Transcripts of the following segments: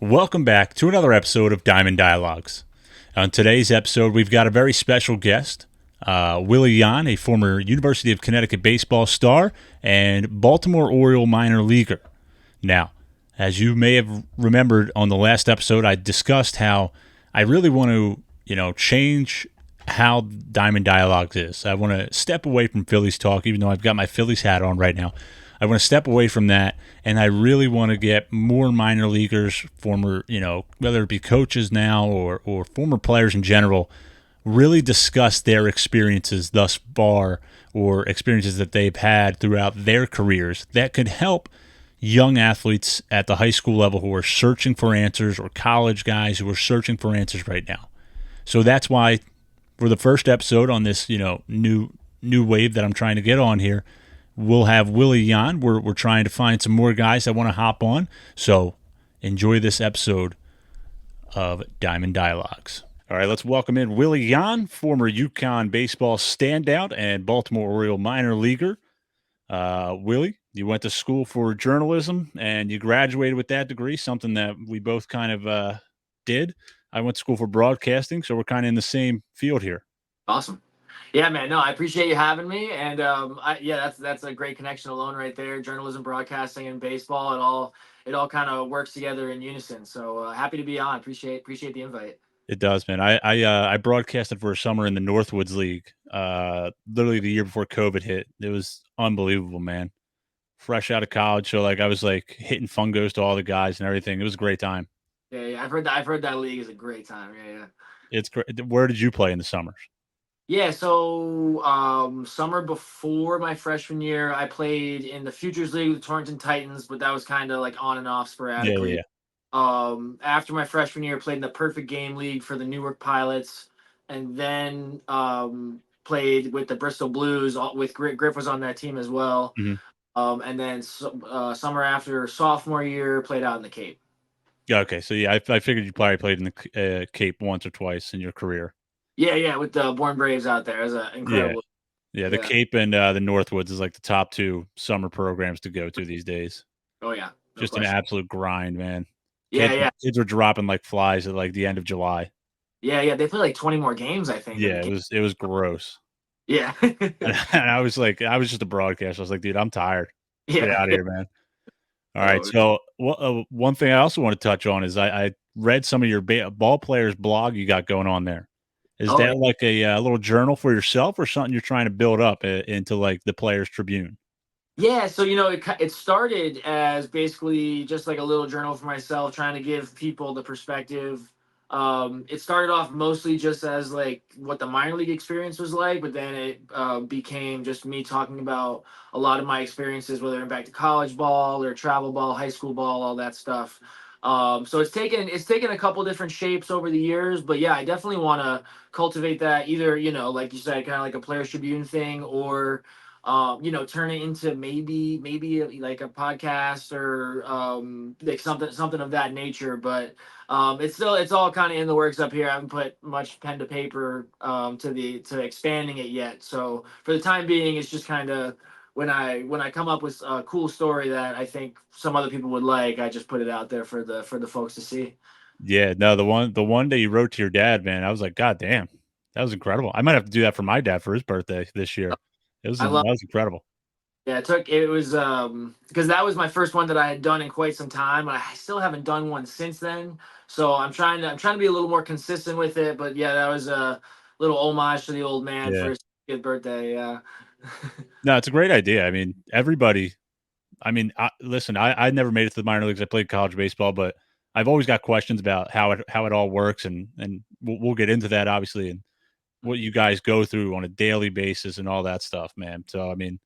Welcome back to another episode of Diamond Dialogues. On today's episode, we've got a very special guest, Willy Yahn, a former University of Connecticut baseball star and Baltimore Oriole minor leaguer. Now, as you may have remembered on the last episode, I discussed how I really want to, change how Diamond Dialogues is. I want to step away from Phillies talk, even though I've got my Phillies hat on right now. I want to step away from that, and I really want to get more minor leaguers, former, whether it be coaches now or former players in general, really discuss their experiences thus far or experiences that they've had throughout their careers that could help young athletes at the high school level who are searching for answers or college guys who are searching for answers right now. So that's why for the first episode on this, new wave that I'm trying to get on here, we'll have Willy Yahn. We're trying to find some more guys that want to hop on. So enjoy this episode of Diamond Dialogues. All right, let's welcome in Willy Yahn, former UConn baseball standout and Baltimore Oriole minor leaguer. Willy, you went to school for journalism and you graduated with that degree, something that we both kind of did. I went to school for broadcasting, so we're kind of in the same field here. Awesome. Yeah, man. No, I appreciate you having me. And yeah, that's a great connection alone right there. Journalism, broadcasting, and baseball. It all kind of works together in unison. So happy to be on. Appreciate the invite. It does, man. I broadcasted for a summer in the Northwoods League, literally the year before COVID hit. It was unbelievable, man. Fresh out of college, so like I was like hitting fungos to all the guys and everything. It was a great time. Yeah, I've heard that league is a great time. Yeah. It's great. Where did you play in the summers? Yeah, so summer before my freshman year, I played in the Futures League with the Torrington Titans, but that was kind of like on and off Yeah, sporadically. yeah, After my freshman year, played in the Perfect Game League for the Newark Pilots, and then played with the Bristol Blues. With Griff was on that team as well. yeah. And then summer after sophomore year, played out in the Cape. Yeah, okay. So yeah, I figured you probably played in the Cape once or twice in your career. Yeah, with the Born Braves out there. It was Yeah, incredible. yeah. The Yeah. Cape and the Northwoods is like the top two summer programs to go to these days. Oh yeah, no Just an question. absolute grind, man. Yeah, yeah. Kids were dropping like flies at like the end of July. Yeah. They play like 20 more games, I think, than Yeah, the game. it was gross. Yeah. And I was like, I was just a broadcaster. I was like, dude, I'm tired. Get Yeah. out of here, man. All right. Oh, So, one thing I also want to touch on is I read some of your ball players' blog you got going on there. Is oh, that like a little journal for yourself or something you're trying to build up into like the Players Tribune? yeah. So it started as basically just like a little journal for myself, trying to give people the perspective. It started off mostly just as like what the minor league experience was like, but then it became just me talking about a lot of my experiences, whether I'm back to college ball or travel ball, high school ball, all that stuff. So it's taken a couple different shapes over the years, but yeah, I definitely want to cultivate that either, like you said, kind of like a Players Tribune thing, or turn it into maybe like a podcast or like something of that nature. But it's all kind of in the works up here. I haven't put much pen to paper to expanding it yet. So for the time being, it's just kind of when I come up with a cool story that I think some other people would like, I just put it out there for the folks to see. Yeah, no, the one day you wrote to your dad, man, I was like, God damn, that was incredible. I might have to do that for my dad for his birthday this year. I That love. was incredible. Yeah, it was because that was my first one that I had done in quite some time, and I still haven't done one since then. So I'm trying to be a little more consistent with it. But yeah, that was a little homage to the old man for Yeah. his fifth birthday. Yeah. No, it's a great idea. I mean, everybody. I mean, listen, I never made it to the minor leagues. I played college baseball, but I've always got questions about how it all works, and we'll get into that obviously, and what you guys go through on a daily basis and all that stuff, man. So I mean,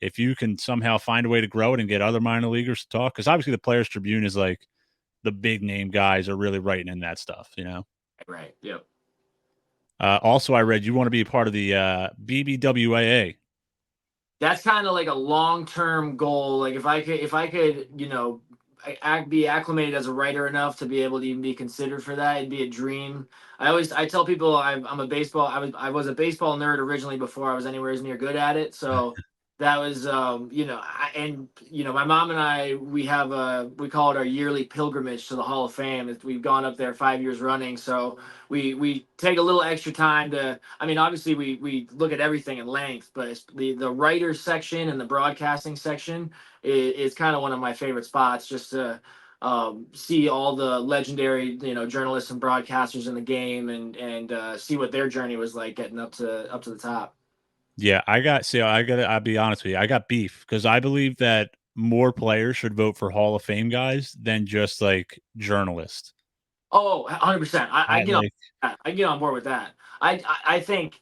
if you can somehow find a way to grow it and get other minor leaguers to talk, because obviously the Players Tribune is like the big name guys are really writing in that stuff. Right. Yep. Also, I read you want to be a part of the BBWAA. That's kind of like a long-term goal. Like if I could, be acclimated as a writer enough to be able to even be considered for that, it'd be a dream. I tell people I'm a baseball. I was a baseball nerd originally before I was anywhere near good at it. So that was and my mom and I, we call it our yearly pilgrimage to the Hall of Fame. We've gone up there 5 years running, so we take a little extra time to. I mean, obviously we look at everything in length, but the writers section and the broadcasting section is kind of one of my favorite spots, just to see all the legendary journalists and broadcasters in the game, and see what their journey was like getting up to the top. Yeah, I'll be honest with you. I got beef because I believe that more players should vote for Hall of Fame guys than just like journalists. Oh, 100%. I I get on like, that. I get on board with that. I think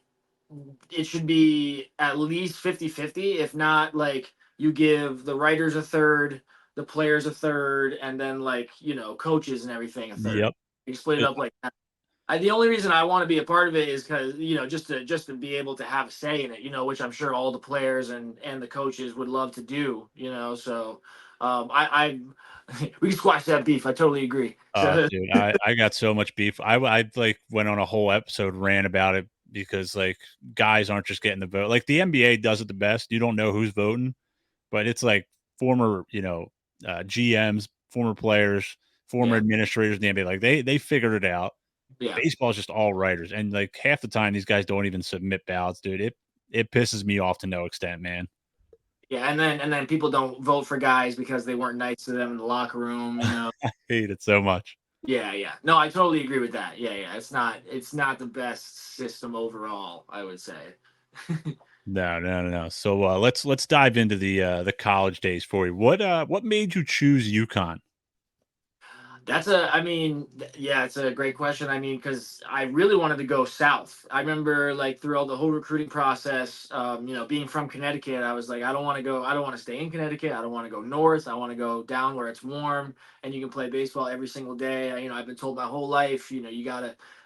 it should be at least 50-50. If not, like, you give the writers a third, the players a third, and then, like, coaches and everything a third. yep. You split it up like that. The only reason I want to be a part of it is because just to be able to have a say in it, which I'm sure all the players and the coaches would love to do, so we can squash that beef. I totally agree. So Dude, I got so much beef. I like went on a whole episode rant about it because like guys aren't just getting the vote. Like the NBA does it the best. You don't know who's voting, but it's like former, GMs, former players, former yeah, administrators in the NBA. Like they figured it out. yeah, Baseball is just all writers, and like half the time these guys don't even submit ballots, dude. It pisses me off to no extent, man. yeah, and then people don't vote for guys because they weren't nice to them in the locker room. I hate it so much. Yeah, yeah. No, I totally agree with that. Yeah, yeah. It's not the best system overall, I would say. No, no, no, no. So let's dive into the college days for you. What made you choose UConn? Yeah, it's a great question. I mean, because I really wanted to go south. I remember, like, throughout the whole recruiting process, being from Connecticut, I was like, I don't want to stay in Connecticut. I don't want to go north. I want to go down where it's warm and you can play baseball every single day. I've been told my whole life,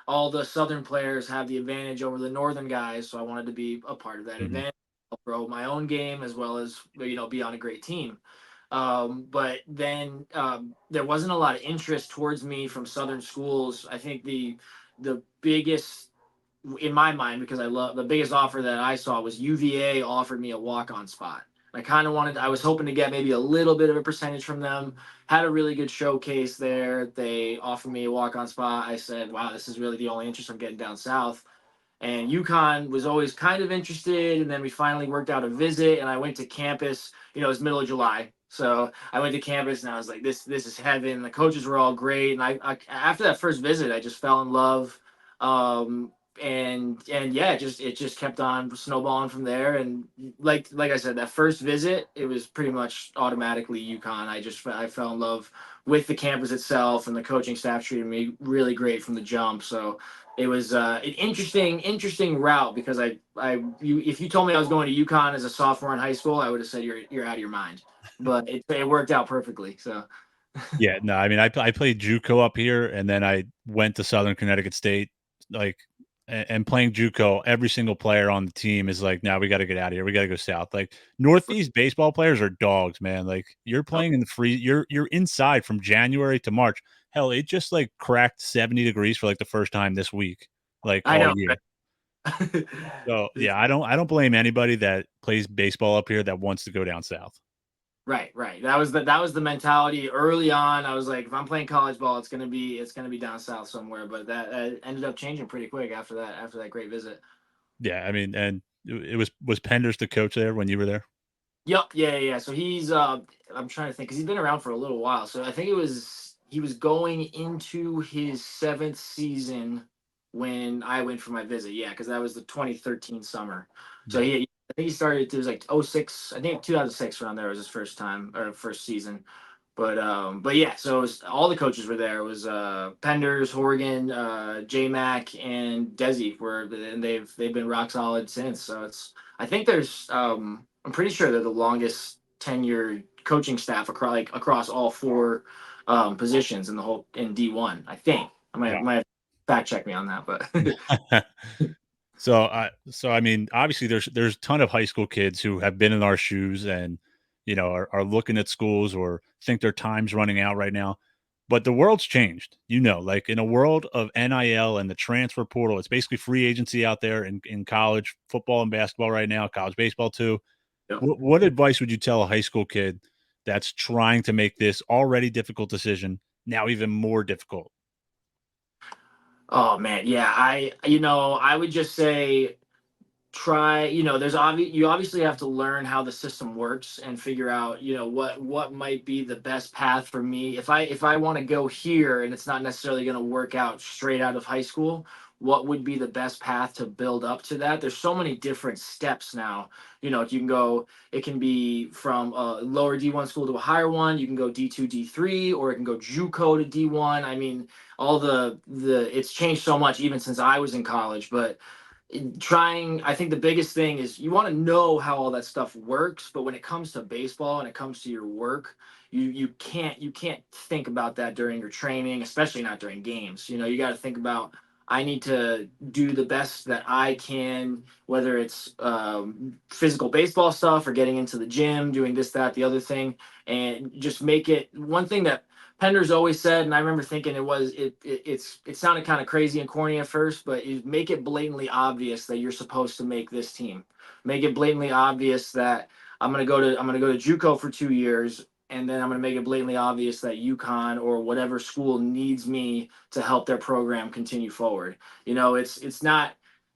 all the southern players have the advantage over the northern guys. So I wanted to be a part of that Mhm, advantage, grow my own game as well as, be on a great team. But then there wasn't a lot of interest towards me from Southern schools. I think the biggest, in my mind, because I love the biggest offer that I saw was UVA offered me a walk on spot. I was hoping to get maybe a little bit of a percentage from them. Had a really good showcase there. They offered me a walk on spot. I said, wow, this is really the only interest I'm getting down south. And UConn was always kind of interested, and then we finally worked out a visit, and I went to campus. It was middle of July, so I went to campus, and I was like, "This is heaven." The coaches were all great, and I after that first visit, I just fell in love, um, and yeah, it just kept on snowballing from there. And like I said, that first visit, it was pretty much automatically UConn. I fell in love with the campus itself, and the coaching staff treated me really great from the jump. So it was an interesting route, because if you told me I was going to UConn as a sophomore in high school, I would have said you're out of your mind. But it worked out perfectly. So Yeah, no, I mean, I played JUCO up here, and then I went to Southern Connecticut State, like, and playing JUCO, every single player on the team is like, "Now we got to get out of here. We got to go south." Like Northeast baseball players are dogs, man. Like you're oh, playing in the free, you're inside from January to March. Hell, it just like cracked 70 degrees for like the first time this week, like I all know, year. right? So yeah, I don't blame anybody that plays baseball up here that wants to go down south. Right, right. That was the mentality early on. I was like, if I'm playing college ball, it's gonna be down south somewhere. But that ended up changing pretty quick after that great visit. Yeah, I mean, and it was Penders the coach there when you were there. Yep. Yeah, yeah, yeah. So I'm trying to think, because he's been around for a little while. So I think he was going into his seventh season when I went for my visit. Yeah, because that was the 2013 summer. So Yeah. I think he started. It was like '06. I think 2006 around there was his first time or first season. But yeah, so all the coaches were there. It was Penders, Horgan, J Mac, and Desi and they've been rock solid since. So I think I'm pretty sure they're the longest tenured coaching staff across all four positions in D1. I think I might fact check me on that, but Wow. So I mean, obviously there's a ton of high school kids who have been in our shoes and are looking at schools or think their time's running out right now. But the world's changed, like in a world of NIL and the transfer portal, it's basically free agency out there in college football and basketball right now, college baseball too. Yep. What advice would you tell a high school kid that's trying to make this already difficult decision now even more difficult? Oh man, yeah. I would just say try, you obviously have to learn how the system works and figure out, what might be the best path for me if I want to go here and it's not necessarily going to work out straight out of high school. What would be the best path to build up to that? There's so many different steps now. You can go, it can be from a lower D1 school to a higher one. You can go D2, D3, or it can go JUCO to D1. I mean, all the it's changed so much even since I was in college. But I think the biggest thing is you want to know how all that stuff works, but when it comes to baseball and it comes to your work, you can't think about that during your training, especially not during games. You got to think about, I need to do the best that I can, whether it's physical baseball stuff or getting into the gym, doing this, that, the other thing, and just make it one thing that Pender's always said, and I remember thinking it sounded kind of crazy and corny at first, but you make it blatantly obvious that you're supposed to make this team. Make it blatantly obvious that I'm gonna go to JUCO for 2 years, and then I'm gonna make it blatantly obvious that UConn or whatever school needs me to help their program continue forward. It's not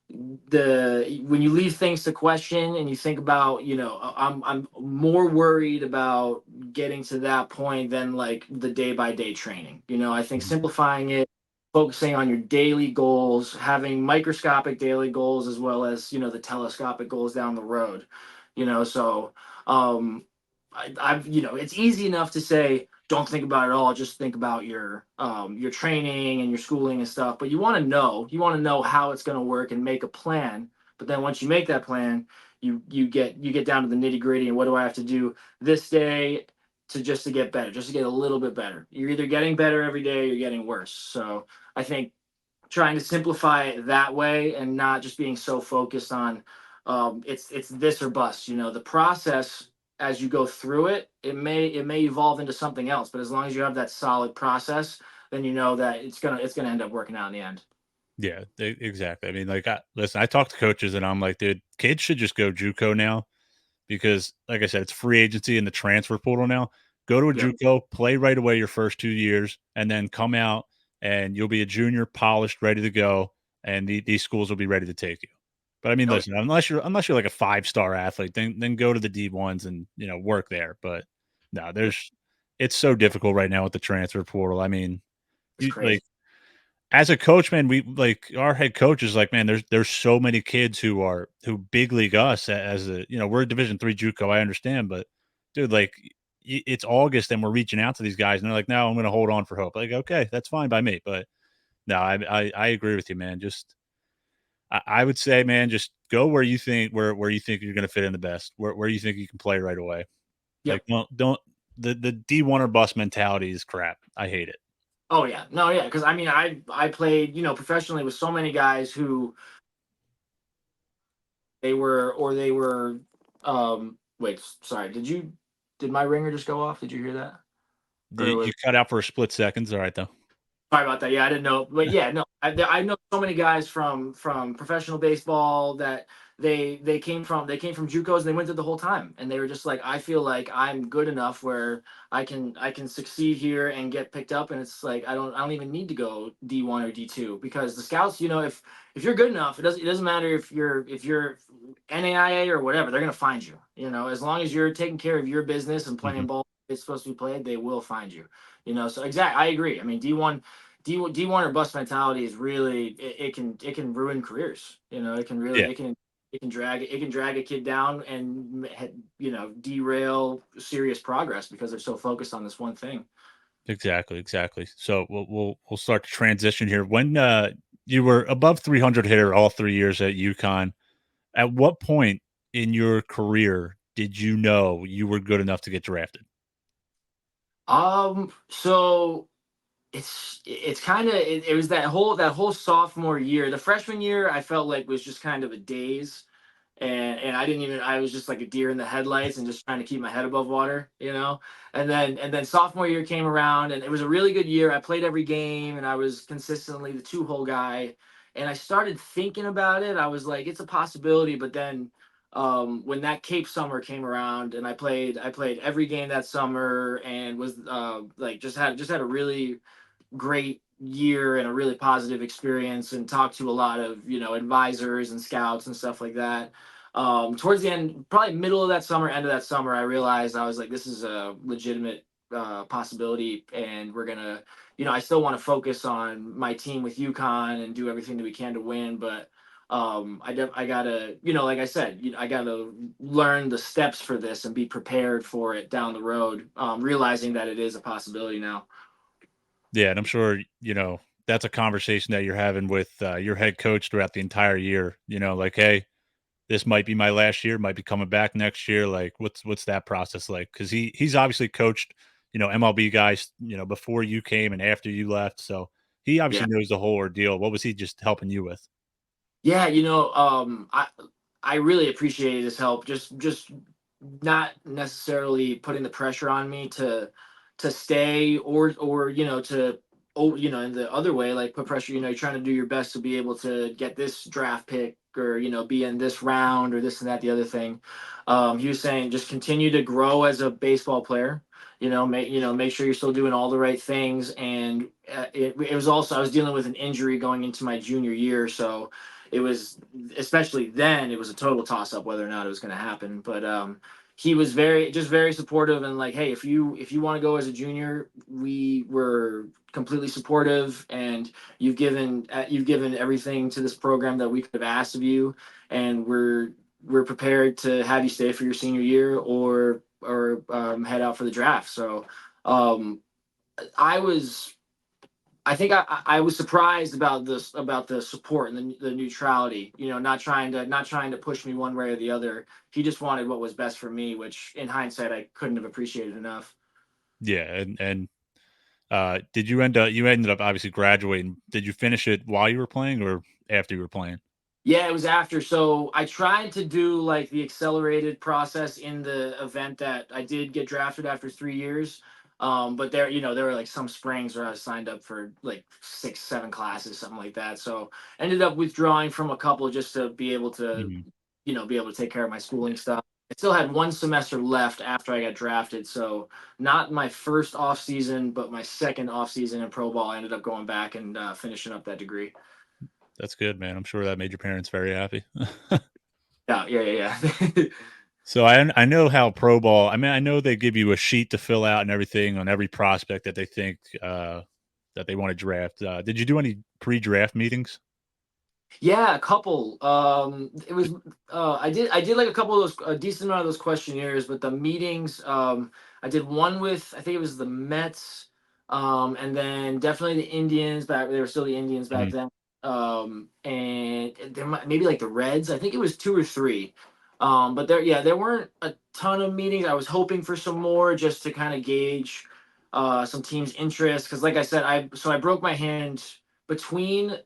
when you leave things to question and you think about, I'm more worried about getting to that point than like the day by day training. I think Mhm. simplifying it, focusing on your daily goals, having microscopic daily goals as well as, the telescopic goals down the road. So um it's easy enough to say don't think about it all, just think about your training and your schooling and stuff, but you want to know how it's going to work and make a plan. But then once you make that plan, you get down to the nitty gritty, and what do I have to do this day to get better, just to get a little bit better. You're either getting better every day or you're getting worse. So I think trying to simplify it that way and not just being so focused on it's this or bust. The process as you go through it, it may evolve into something else. But as long as you have that solid process, then you know that it's gonna end up working out in the end. Yeah, exactly. I mean, like, listen, I talk to coaches and I'm like, dude, kids should just go JUCO now because, like I said, it's free agency in the transfer portal now. Go to a Yep. JUCO, play right away your first 2 years, and then come out and you'll be a junior, polished, ready to go, and these schools will be ready to take you. But I mean, Oh, listen, unless you're like a 5-star athlete, then go to the D1s and work there. But no, yeah, it's so difficult right now with the transfer portal. I mean, it's you like crazy. as a coach, man, we like our head coach is like, man, there's so many kids who big league us as a we're a Division 3 JUCO. I understand, but dude, like it's August and we're reaching out to these guys and they're like, no, I'm going to hold on for hope. Like, okay, that's fine by me, but no, I agree with you, man. Just I would say, man, just go where you think where you think you're going to fit in the best, where you think you can play right away. Like, Yep. don't the D1 or bust mentality is crap. I hate it. Oh yeah. No, yeah. Because I mean, I played professionally with so many guys who they were. Wait, sorry. Did my ringer just go off? Did you hear that? Or You was cut out for a split second. All right, though. Sorry about that. Yeah, I didn't know, but yeah, no, I know so many guys from professional baseball that they came from JUCOs and they went through the whole time, and they were just like, I feel like I'm good enough where I can succeed here and get picked up, and it's like I don't even need to go D1 or D2 because the scouts, if you're good enough, it doesn't matter if you're NAIA or whatever, they're gonna find you. As long as you're taking care of your business and playing Mhm. ball it's supposed to be played, they will find you. So exactly, I agree. I mean, D1 or bust mentality is really it can ruin careers. It can really Yeah, it can drag a kid down and derail serious progress because they're so focused on this one thing. exactly, exactly. So we'll start to transition here. When you were above 300 hitter all 3 years at UConn, at what point in your career did you know you were good enough to get drafted? So it's kind of it was that whole sophomore year. The freshman year I felt like was just kind of a daze. And I was just like a deer in the headlights and just trying to keep my head above water. And then sophomore year came around and it was a really good year. I played every game and I was consistently the two hole guy. And I started thinking about it. I was like, it's a possibility, but then when that Cape summer came around, and I played every game that summer, and was like just had a really great year and a really positive experience, and talked to a lot of advisors and scouts and stuff like that. Towards the end, probably middle of that summer, end of that summer, I realized I was like, this is a legitimate possibility, and we're gonna, I still want to focus on my team with UConn and do everything that we can to win, but I gotta, like I said, I gotta learn the steps for this and be prepared for it down the road, realizing that it is a possibility now. Yeah, and I'm sure, that's a conversation that you're having with, your head coach throughout the entire year, like, "Hey, this might be my last year, might be coming back next year." Like, what's that process like? Because he's obviously coached, MLB guys, before you came and after you left, so he Yeah. obviously knows the whole ordeal. What was he just helping you with? Yeah, I really appreciated his help. Just not necessarily putting the pressure on me to stay, or to, in the other way, like put pressure. You're trying to do your best to be able to get this draft pick, or be in this round, or this and that, the other thing. He was saying just continue to grow as a baseball player. Make sure you're still doing all the right things. And it was also, I was dealing with an injury going into my junior year, so it was, especially then, it was a total toss up whether or not it was going to happen. But he was very supportive, and like, hey, if you want to go as a junior, we were completely supportive, and you've given everything to this program that we could have asked of you, and we're prepared to have you stay for your senior year, or head out for the draft. So um, I was I think I was surprised about this, about the support and the neutrality. Not trying to push me one way or the other. He just wanted what was best for me, which in hindsight I couldn't have appreciated enough. Yeah, and, did you ended up obviously graduating. Did you finish it while you were playing or after you were playing? Yeah, it was after. So I tried to do like the accelerated process in the event that I did get drafted after 3 years. But there were like some springs where I was signed up for like 6, 7 classes, something like that. So ended up withdrawing from a couple just to be able to, Mhm. be able to take care of my schooling stuff. I still had one semester left after I got drafted. So not my first off season, but my second off season in pro ball, I ended up going back and finishing up that degree. That's good, man. I'm sure that made your parents very happy. Yeah, yeah, yeah, yeah. So I know how pro ball. I mean, I know they give you a sheet to fill out and everything on every prospect that they think that they want to draft. Did you do any pre-draft meetings? Yeah, a couple. It was I did like a couple of those, a decent amount of those questionnaires, but the meetings, I did one with, I think it was the Mets, and then definitely the Indians back. They were still the Indians back Mhm. then. And maybe like the Reds. I think it was two or three. But there weren't a ton of meetings. I was hoping for some more just to kind of gauge some teams' interest, because like I said, I broke my hand between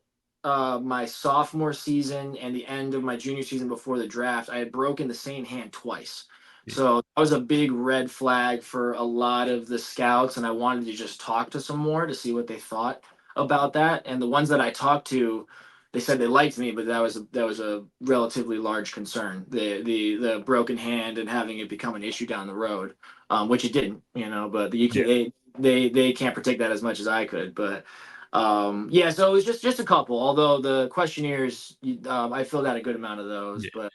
my sophomore season and the end of my junior season before the draft. I had broken the same hand twice. Yeah. So that was a big red flag for a lot of the scouts, and I wanted to just talk to some more to see what they thought about that. And the ones that I talked to, they said they liked me, but that was a relatively large concern. The broken hand and having it become an issue down the road, which it didn't, But Yeah. they can't predict that as much as I could. But yeah, so it was just a couple. Although the questionnaires, I filled out a good amount of those, but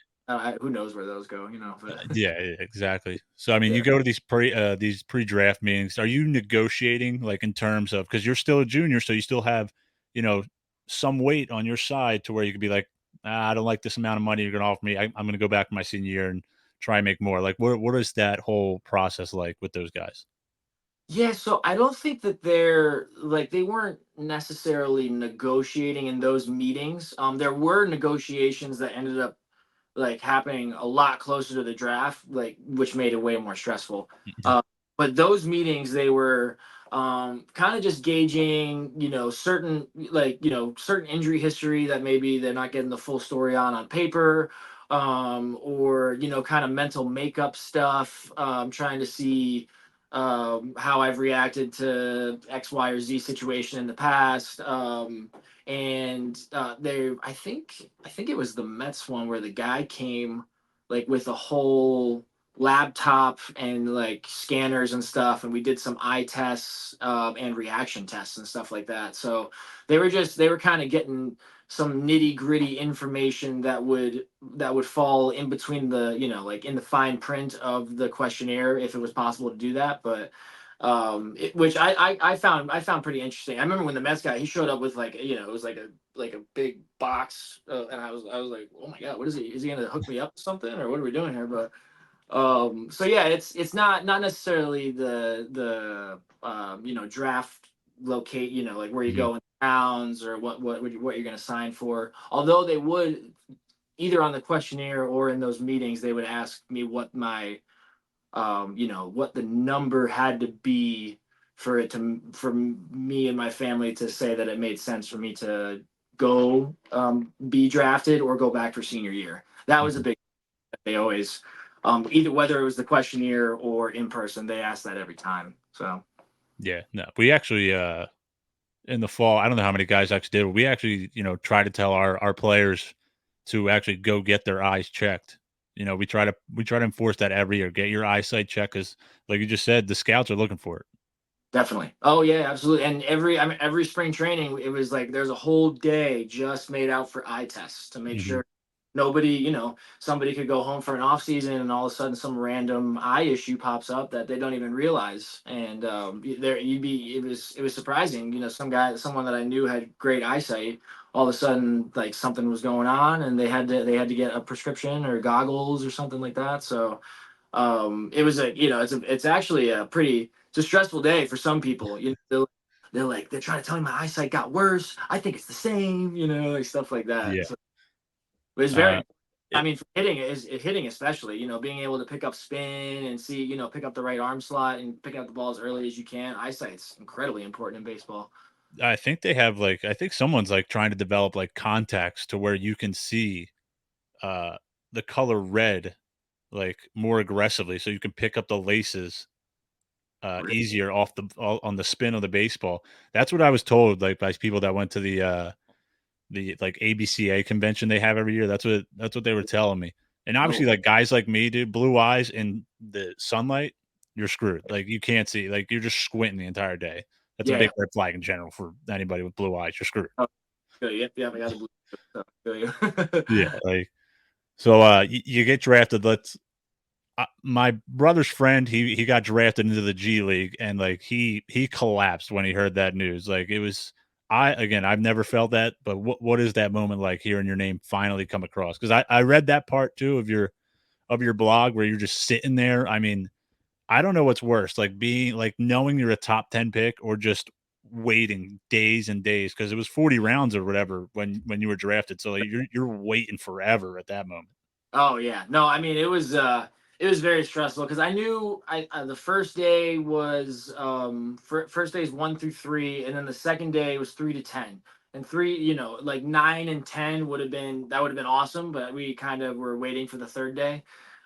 who knows where those go, But Yeah, exactly. So, I mean, you yeah, go to these pre-draft meetings. Are you negotiating, like, in terms of because you're still a junior, so you still have, you know, some weight on your side to where you could be like, I don't like this amount of money you're going to offer me. I'm going to go back my senior year and try and make more. Like, what is that whole process like with those guys? yeah. So I don't think that they weren't necessarily negotiating in those meetings. There were negotiations that ended up like happening a lot closer to the draft, like, which made it way more stressful. Uh, but those meetings, they were kind of just gauging, certain injury history that maybe they're not getting the full story on paper, or kind of mental makeup stuff, trying to see how I've reacted to X, Y, or Z situation in the past. And I think it was the Mets one where the guy came. like with a whole laptop and like scanners and stuff, and we did some eye tests and reaction tests and stuff like that. So they were kind of getting some nitty gritty information that would fall in between the, like in the fine print of the questionnaire if it was possible to do that. But which I found pretty interesting. I remember when the Mets guy, he showed up with like, it was like a big box, and I was like, oh my god, what is he? Is he gonna hook me up with something, or what are we doing here? But so yeah, it's not necessarily the draft locate, like where you Mhm. go in rounds or what you're gonna sign for. Although they would, either on the questionnaire or in those meetings, they would ask me what my what the number had to be for me and my family to say that it made sense for me to go be drafted or go back for senior year. That was a Mhm. big. They always, either whether it was the questionnaire or in person, they asked that every time. So Yeah, no, we actually in the fall, I don't know how many guys actually did. But we actually, try to tell our players to actually go get their eyes checked. We try to enforce that every year. Get your eyesight checked because, like you just said, the scouts are looking for it. definitely. Oh yeah, absolutely. And every spring training, it was like there's a whole day just made out for eye tests to make Mhm. sure nobody, somebody could go home for an off season and all of a sudden some random eye issue pops up that they don't even realize. And there you'd be it was surprising. Someone that I knew had great eyesight. All of a sudden, like something was going on, and they had to get a prescription or goggles or something like that. So it was it's actually a pretty, it's a stressful day for some people. They're trying to tell me my eyesight got worse. I think it's the same, like stuff like that. Yeah. So it was very Uh, important. I it, mean, for hitting hitting especially, being able to pick up spin and see, pick up the right arm slot and pick up the ball as early as you can. Eyesight's incredibly important in baseball. I think they have I think someone's like trying to develop like contacts to where you can see uh the color red like more aggressively, so you can pick up the laces Really? easier on the spin of the baseball. That's what I was told, like by people that went to the like ABCA convention they have every year. That's what they were telling me. And Oh, obviously, like guys like me, dude, blue eyes in the sunlight, you're screwed. Like you can't see, like you're just squinting the entire day. That's a yeah, big yeah. red flag in general for anybody with blue eyes. You're screwed. Oh, good. Yep, yep. I got the blue. So, feel you. Yeah, like so. You get drafted. My brother's friend, he got drafted into the G League, and like he collapsed when he heard that news. Like it was, I've never felt that, but what is that moment like hearing your name finally come across? Because I read that part too of your blog where you're just sitting there. I mean, I don't know what's worse, like being like knowing you're a top 10 pick or just waiting days and days because it was 40 rounds or whatever when you were drafted. So like, you're waiting forever at that moment. Oh yeah, no, I mean it was very stressful because I knew the first day was first days 1 through 3, and then the second day was 3 to 10, and three, like 9 and 10 would have been awesome, but we kind of were waiting for the third day.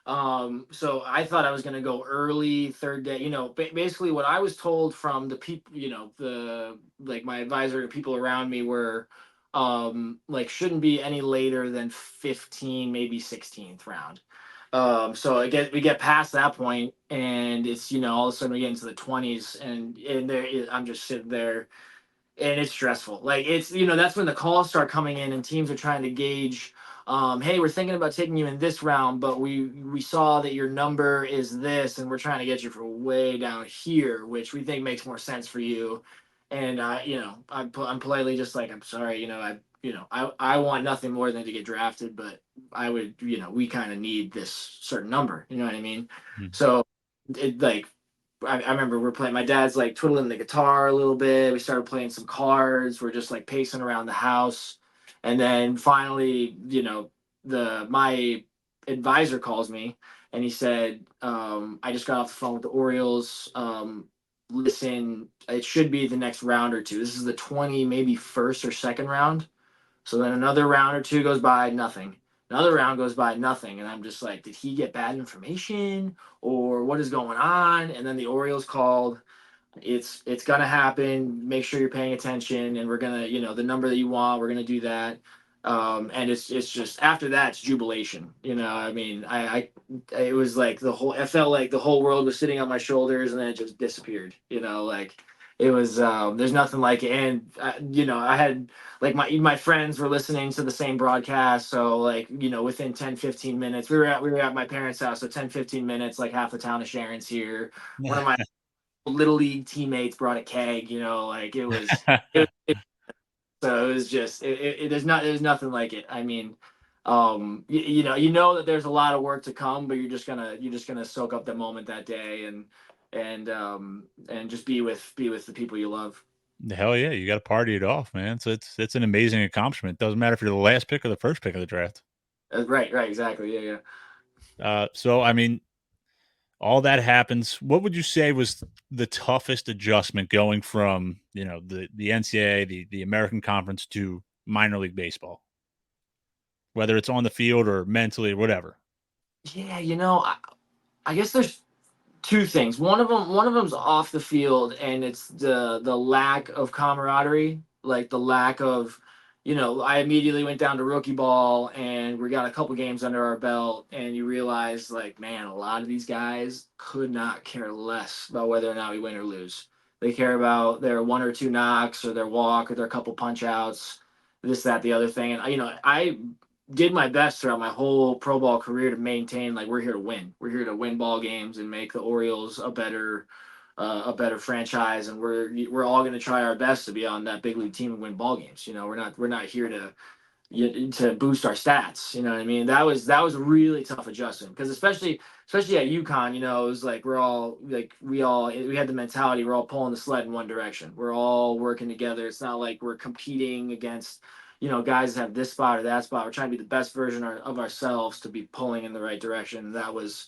So I thought I was gonna go early third day. Basically what I was told from the people, the like my advisor and people around me were like shouldn't be any later than 15, maybe 16th round. So I guess we get past that point and it's, all of a sudden we get into the 20s, and I'm just sitting there and it's stressful. Like it's, that's when the calls start coming in and teams are trying to gauge, hey, we're thinking about taking you in this round, but we saw that your number is this, and we're trying to get you for way down here, which we think makes more sense for you. And I'm politely just like, I'm sorry, I want nothing more than to get drafted, but I would, we kind of need this certain number. You know what I mean? Mhm. So it like I remember we're playing. My dad's like twiddling the guitar a little bit. We started playing some cards. We're just like pacing around the house, and then finally, the my advisor calls me and he said, "I just got off the phone with the Orioles. Listen, it should be the next round or two. This is the 20, maybe first or second round." So then another round or two goes by, nothing. Another round goes by, nothing. And I'm just like, did he get bad information or what is going on? And then the Orioles called. It's gonna happen. Make sure you're paying attention, and we're gonna, the number that you want, we're gonna do that. And it's just after that it's jubilation. I mean, it was like I felt like the whole world was sitting on my shoulders, and then it just disappeared. Like it was there's nothing like it. And I had like my friends were listening to the same broadcast, so like within 10-15 minutes we were at my parents' house, so 10-15 minutes, like half the town of Sharon's here. One of my little league teammates brought a keg. Like it was so it was just there's nothing like it. I mean, you know that there's a lot of work to come, but you're just gonna soak up the moment that day, and just be with the people you love. Hell yeah, you got to party it off, man. So it's an amazing accomplishment. Doesn't matter if you're the last pick or the first pick of the draft. Right, exactly. Yeah, yeah. So I mean, all that happens. What would you say was the toughest adjustment going from the NCAA, the American Conference to minor league baseball, whether it's on the field or mentally or whatever? Yeah, I guess there's two things. One of them's off the field, and it's the lack of camaraderie, like the lack of, I immediately went down to rookie ball, and we got a couple games under our belt, and you realize, like, man, a lot of these guys could not care less about whether or not we win or lose. They care about their one or two knocks, or their walk, or their couple punch outs, this, that, the other thing. And I did my best throughout my whole pro ball career to maintain, like, we're here to win. We're here to win ball games and make the Orioles a better franchise, and we're all going to try our best to be on that big league team and win ball games. We're not here to boost our stats. You know what I mean? That was a really tough adjustment, because especially at UConn, it was like we had the mentality we're all pulling the sled in one direction. We're all working together. It's not like we're competing against guys that have this spot or that spot. We're trying to be the best version of ourselves to be pulling in the right direction. And that was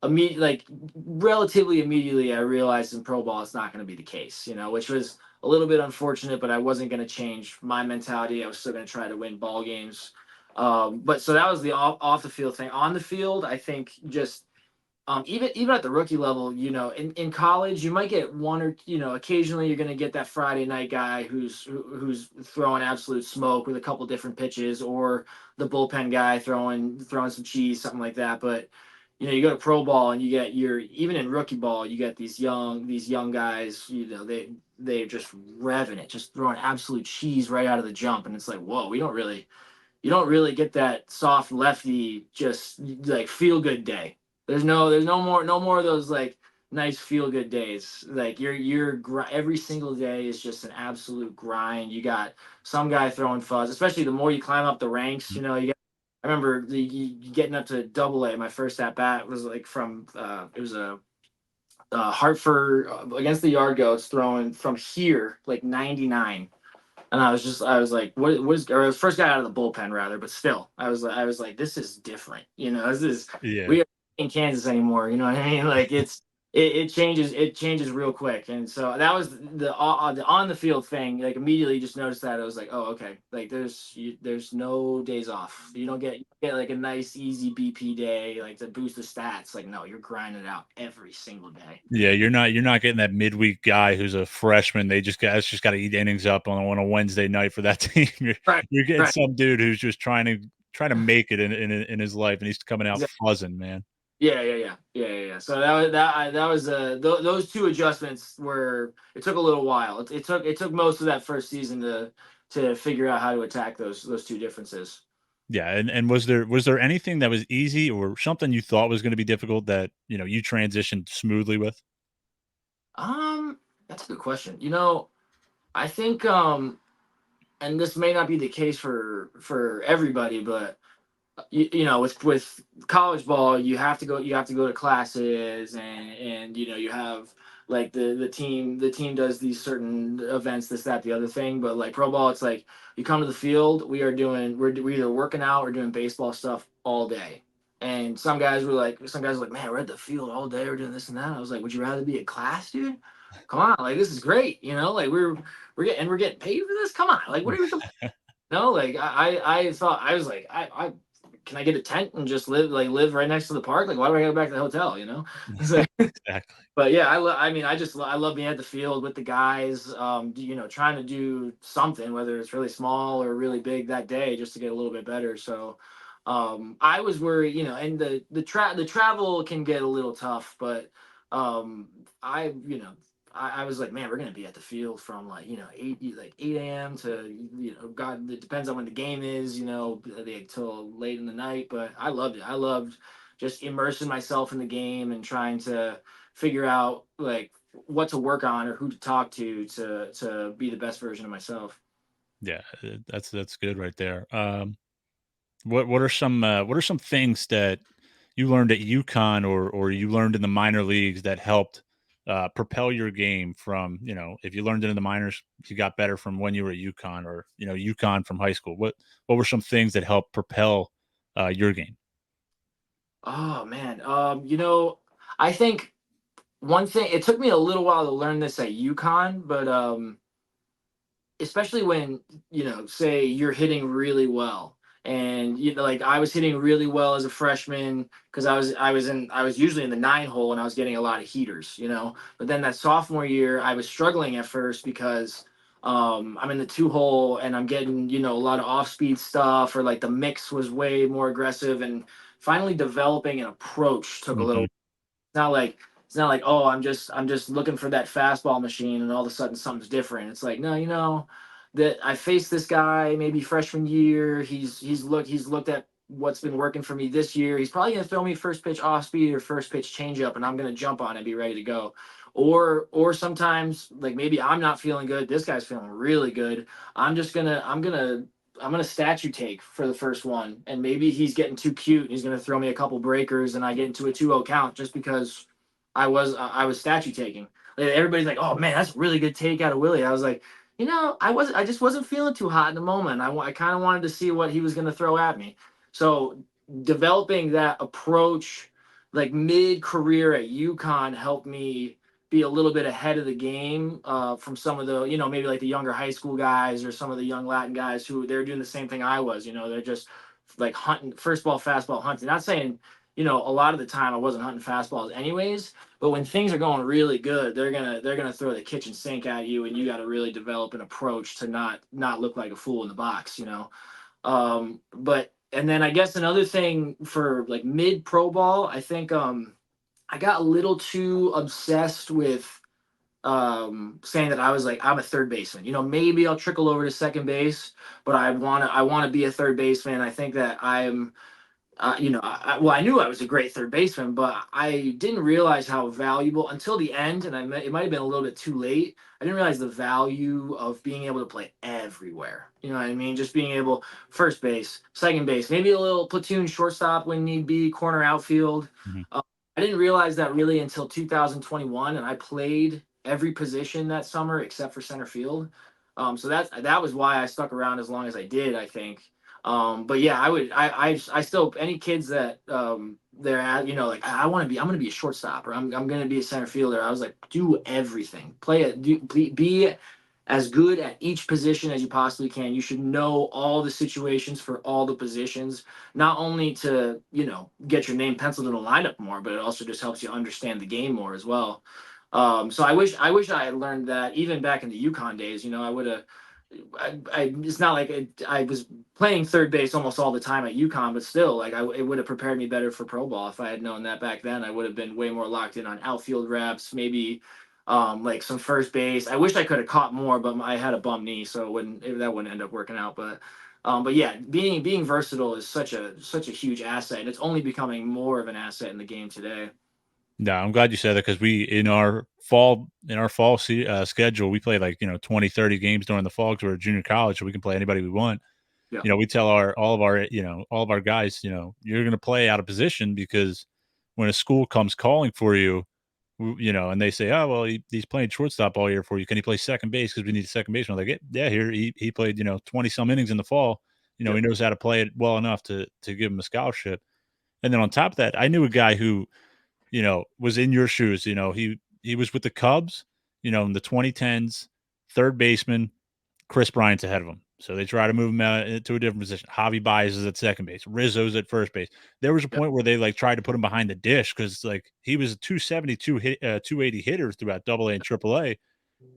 like relatively immediately I realized in pro ball it's not going to be the case, which was a little bit unfortunate, but I wasn't going to change my mentality. I was still going to try to win ball games. But so that was the off the field thing. On the field, I think just even at the rookie level, in college, you might get one or occasionally you're going to get that Friday night guy who's throwing absolute smoke with a couple different pitches, or the bullpen guy throwing some cheese, something like that. But you go to pro ball, and you get even in rookie ball, you get these young guys. They're just revving it, just throwing absolute cheese right out of the jump, and it's like, whoa, you don't really get that soft lefty just like feel good day. There's no more of those like nice feel good days. Like every single day is just an absolute grind. You got some guy throwing fuzz, especially the more you climb up the ranks. I remember getting up to double A. My first at bat was like from it was a Hartford against the Yard Goats, throwing from here like 99. And I was like, what was, or I was first guy out of the bullpen rather, but still, I was like, this is different. Yeah. We are in Kansas anymore. You know what I mean? Like it changes real quick. And so that was the on the field thing. Like immediately just noticed that. I was like, oh, okay. Like there's no days off. You get like a nice easy BP day, like to boost the stats. Like, no, you're grinding it out every single day. Yeah, you're not getting that midweek guy who's a freshman. Just got to eat innings up on a Wednesday night for that team. Right. You're getting Right. some dude who's just trying to make it in his life, and he's coming out fuzzing, man. Yeah. So those two adjustments were. It took a little while. It took most of that first season to figure out how to attack those two differences. Yeah, and was there anything that was easy or something you thought was going to be difficult that you transitioned smoothly with? That's a good question. I think and this may not be the case for everybody, but with college ball, you have to go to classes, and you have like the team does these certain events, this, that, the other thing. But like pro ball, it's like you come to the field, we're either working out or doing baseball stuff all day. And some guys were like, man, we're at the field all day, we're doing this and that. I was like, would you rather be at class, dude? Come on, like this is great, like we're getting paid for this. Come on, like what are we? No, like I thought I was like I can I get a tent and just live right next to the park? Like, why do I go back to the hotel? You know, it's like, Exactly. but yeah, I mean, I love being at the field with the guys. Trying to do something, whether it's really small or really big that day, just to get a little bit better. So, I was worried, and the travel can get a little tough, but um, I, you know, I was like, man, we're gonna be at the field from like 8 a.m. to God, it depends on when the game is, till late in the night. But I loved it. I loved just immersing myself in the game and trying to figure out like what to work on or who to talk to be the best version of myself. Yeah, that's good right there. What are some things that you learned at UConn or you learned in the minor leagues that helped propel your game from, if you learned it in the minors, you got better from when you were at UConn or, UConn from high school. What were some things that helped propel your game? Oh man, I think one thing, it took me a little while to learn this at UConn, but especially when say you're hitting really well, and like I was hitting really well as a freshman because I was usually in the 9 hole and I was getting a lot of heaters, but then that sophomore year I was struggling at first because I'm in the 2 hole and I'm getting a lot of off speed stuff, or like the mix was way more aggressive, and finally developing an approach took a little. Hmm. It's not like oh, I'm just looking for that fastball machine and all of a sudden something's different. It's like, no, that I faced this guy maybe freshman year. He's looked at what's been working for me this year. He's probably gonna throw me first pitch off speed or first pitch changeup, and I'm gonna jump on it and be ready to go. Or sometimes like maybe I'm not feeling good. This guy's feeling really good. I'm gonna statue take for the first one, and maybe he's getting too cute and he's gonna throw me a couple breakers, and I get into a 2-0 count just because I was statue taking. Like, everybody's like, "Oh man, that's a really good take out of Willie." I was like, I just wasn't feeling too hot in the moment. I kind of wanted to see what he was gonna throw at me. So developing that approach, like mid career at UConn, helped me be a little bit ahead of the game from some of the, maybe like the younger high school guys or some of the young Latin guys who they're doing the same thing I was. They're just like hunting first ball, fastball hunting. Not saying, a lot of the time I wasn't hunting fastballs anyways, but when things are going really good, they're gonna throw the kitchen sink at you, and you got to really develop an approach to not look like a fool in the box. But and then I guess another thing for like mid pro ball, I think I got a little too obsessed with saying that I'm a third baseman. Maybe I'll trickle over to second base, but I wanna be a third baseman. I think that well, I knew I was a great third baseman, but I didn't realize how valuable until the end, and it might have been a little bit too late. I didn't realize the value of being able to play everywhere. You know what I mean? Just being able first base, second base, maybe a little platoon shortstop when need be, corner outfield. Hmm. Uh, I didn't realize that really until 2021, and I played every position that summer except for center field. So that was why I stuck around as long as I did, I think. But yeah, I still, any kids that they're at, like I'm gonna be a shortstop, or I'm gonna be a center fielder. I was like, do everything, play it, be as good at each position as you possibly can. You should know all the situations for all the positions, not only to get your name penciled in a lineup more, but it also just helps you understand the game more as well. So I wish I had learned that even back in the UConn days. I would have. It's not like I was playing third base almost all the time at UConn, but still, like it would have prepared me better for pro ball if I had known that back then. I would have been way more locked in on outfield reps, maybe like some first base. I wish I could have caught more, but I had a bum knee, so that wouldn't end up working out. But yeah, being versatile is such a huge asset, and it's only becoming more of an asset in the game today. No, I'm glad you said that because we in our fall schedule we play like 20, 30 games during the fall because we're a junior college, so we can play anybody we want. Yeah, We tell our all of our guys, you're going to play out of position because when a school comes calling for you, and they say, oh well, he's playing shortstop all year for you. Can he play second base because we need a second baseman? I'm like, yeah, here he played 20 some innings in the fall. yeah, He knows how to play it well enough to give him a scholarship. And then on top of that, I knew a guy who was in your shoes. He was with the Cubs, in the 2010s, third baseman. Chris Bryant's ahead of him. So they try to move him out to a different position. Javi Baez is at second base. Rizzo's at first base. There was a Yep. point where they like tried to put him behind the dish because like he was a 272 280 hitter throughout Double A and Triple A,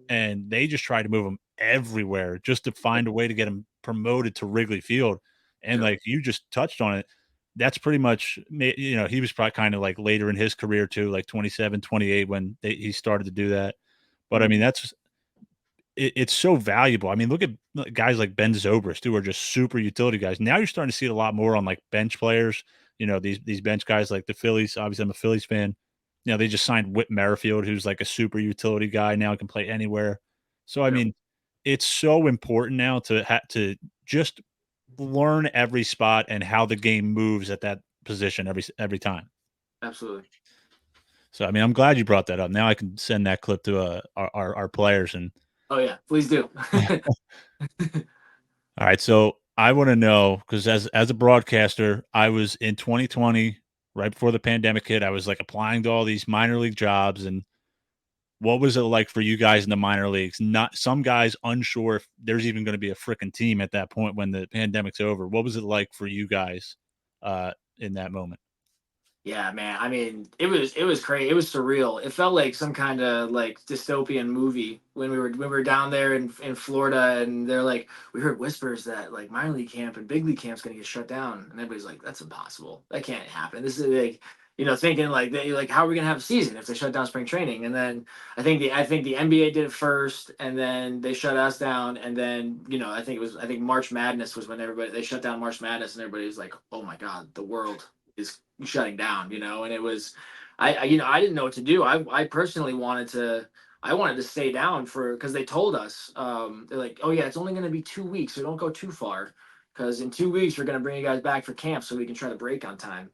and they just tried to move him everywhere just to find a way to get him promoted to Wrigley Field. And Yep. like you just touched on it, that's pretty much he was probably kind of like later in his career too, like 27, 28 when he started to do that. But I mean, Mhm. it's so valuable. I mean, look at guys like Ben Zobrist who are just super utility guys. Now you're starting to see it a lot more on like bench players. These bench guys like the Phillies. Obviously, I'm a Phillies fan. They just signed Whit Merrifield, who's like a super utility guy now, can play anywhere. So I Yep. mean, it's so important now to just learn every spot and how the game moves at that position every time. Absolutely. So I mean, I'm glad you brought that up. Now I can send that clip to our players and Oh yeah, please do. all right, so I want to know because as a broadcaster, I was in 2020, right before the pandemic hit. I was like applying to all these minor league jobs, and what was it like for you guys in the minor leagues? Not some guys unsure if there's even going to be a freaking team at that point when the pandemic's over. What was it like for you guys in that moment? Yeah, man. I mean, it was crazy. It was surreal. It felt like some kind of like dystopian movie when we were down there in Florida, and they're like, we heard whispers that like minor league camp and big league camp's gonna get shut down, and everybody's like, that's impossible. That can't happen. This is like, thinking like they like how are we gonna have a season if they shut down spring training? And then I think the NBA did it first, and then they shut us down, and then I think March Madness was when everybody they shut down March Madness, and everybody was like, oh my god, the world is shutting down, and it was, I didn't know what to do. I personally I wanted to stay down for because they told us, they're like, oh yeah, it's only going to be 2 weeks, so don't go too far, because in 2 weeks we're going to bring you guys back for camp so we can try to break on time.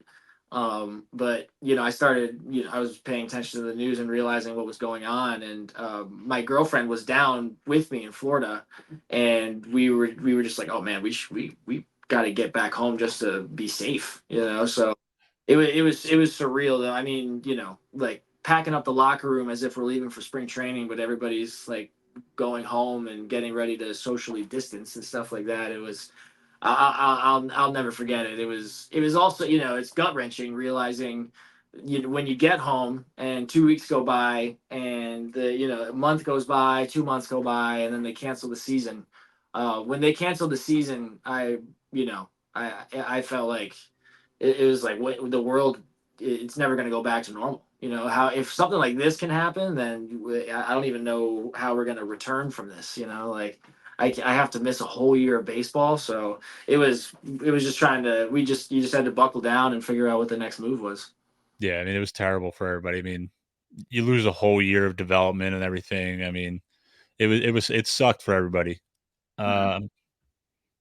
But I started, I was paying attention to the news and realizing what was going on, and my girlfriend was down with me in Florida, and we were just like, oh man, we got to get back home just to be safe, so it was surreal though. I mean, like packing up the locker room as if we're leaving for spring training, but everybody's like going home and getting ready to socially distance and stuff like that. It was I'll never forget it. It was also, it's gut wrenching realizing, when you get home and 2 weeks go by, and a month goes by, 2 months go by, and then they cancel the season. When they canceled the season, I felt like it was like what the world, it's never going to go back to normal. How if something like this can happen, then I don't even know how we're going to return from this. Like I have to miss a whole year of baseball, so it was just trying to we just you just had to buckle down and figure out what the next move was. Yeah, I mean, it was terrible for everybody. I mean, you lose a whole year of development and everything. I mean, it sucked for everybody. Mhm. Um,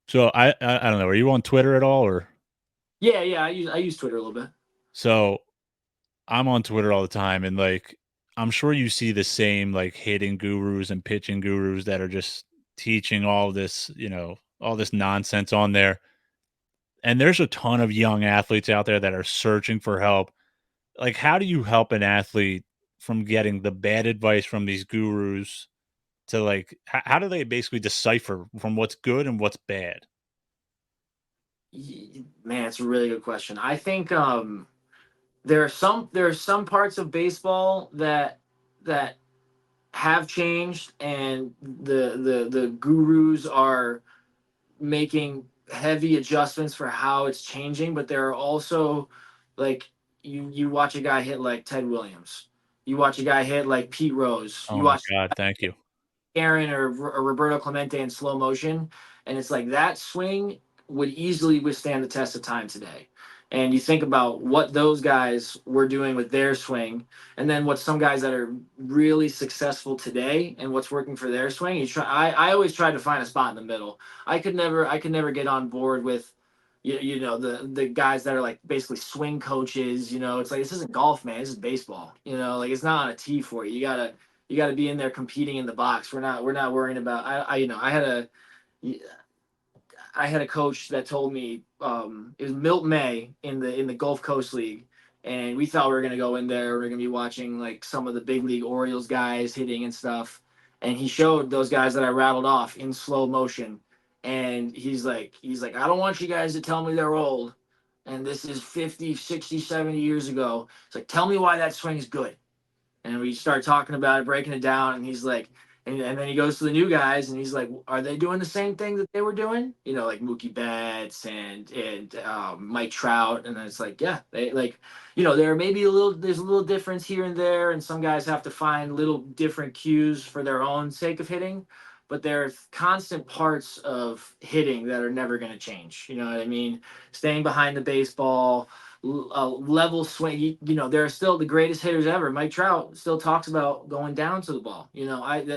so I don't know. Are you on Twitter at all, or Yeah, yeah, I use Twitter a little bit. so? I'm on Twitter all the time, and like I'm sure you see the same like hitting gurus and pitching gurus that are just teaching all this nonsense on there. And there's a ton of young athletes out there that are searching for help. Like, how do you help an athlete from getting the bad advice from these gurus to like how do they basically decipher from what's good and what's bad? Man, it's a really good question. I think there are some parts of baseball that have changed, and the gurus are making heavy adjustments for how it's changing. But there are also, like, you watch a guy hit like Ted Williams, you watch a guy hit like Pete Rose, Oh you my watch god, thank you. Aaron or Roberto Clemente in slow motion, and it's like that swing would easily withstand the test of time today. And you think about what those guys were doing with their swing, and then what some guys that are really successful today and what's working for their swing. You try. I always try to find a spot in the middle. I could never get on board with the guys that are like basically swing coaches. It's like, this isn't golf, man. This is baseball. Like, it's not on a tee for you. You got to be in there competing in the box. We're not worrying about. I had a coach that told me, it was Milt May in the Gulf Coast League, and we thought we were gonna go in there. We are gonna be watching like some of the big league Orioles guys hitting and stuff. and he showed those guys that I rattled off in slow motion. And he's like, I don't want you guys to tell me they're old. And this is 50, 60, 70 years ago. It's like, tell me why that swing's good. And we start talking about it, breaking it down, and he's like, and then he goes to the new guys, and he's like, are they doing the same thing that they were doing? Like Mookie Betts and Mike Trout, and then it's like, yeah, they like, there's a little difference here and there, and some guys have to find little different cues for their own sake of hitting, but there are constant parts of hitting that are never going to change. You know what I mean? Staying behind the baseball, level swing. There are still the greatest hitters ever. Mike Trout still talks about going down to the ball.